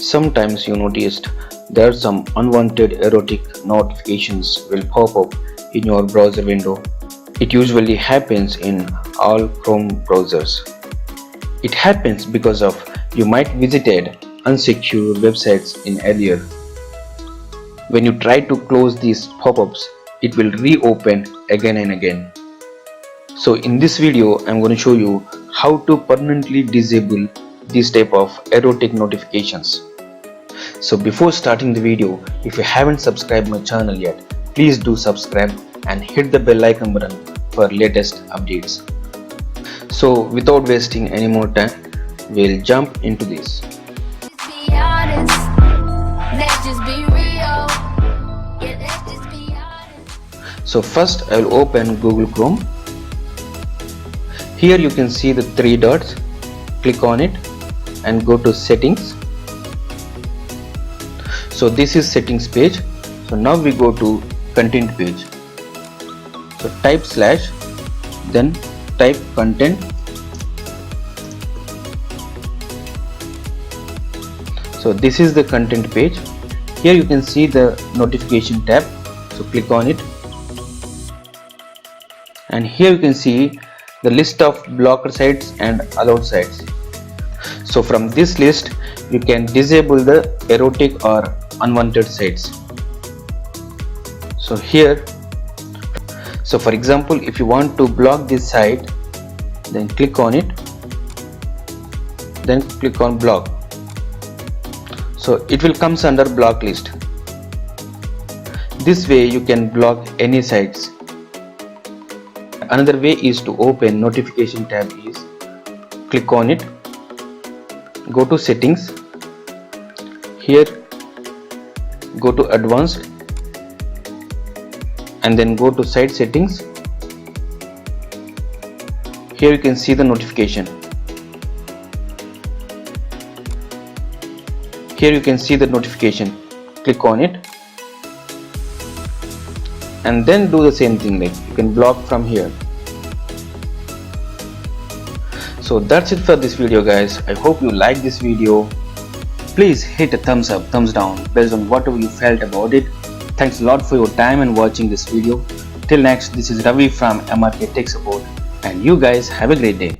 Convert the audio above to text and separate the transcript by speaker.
Speaker 1: Sometimes you noticed there are some unwanted erotic notifications will pop up in your browser window. It usually happens in all Chrome browsers. It happens because of you might visited unsecure websites in earlier. When you try to close these pop-ups, it will reopen again and again. So in this video, I'm going to show you how to permanently disable this type of erotic notifications. So before starting the video, if you haven't subscribed my channel yet, please do subscribe and hit the bell icon button for latest updates. So without wasting any more time, we'll jump into this. So first I will open Google Chrome. Here you can see the three dots. Click on it and go to settings. So this is settings page. So now we go to content page. So type slash, then type content. So this is the content page. Here you can see the notification tab. So click on it. And here you can see the list of blocked sites and allowed sites. So from this list you can disable the erotic or unwanted sites. So here, so for example, if you want to block this site, then click on it, then click on block. So it will comes under block list. This way you can block any sites. Another way is to open notification tab is click on it, go to settings, here go to advanced and then go to site settings. Here you can see the notification. Here you can see the notification. Click on it and then do the same thing, like you can block from here. So that's it for this video guys. I hope you like this video. Please hit a thumbs up, thumbs down based on whatever you felt about it. Thanks a lot for your time and watching this video. Till next, this is Ravi from MRK Tech Support and you guys have a great day.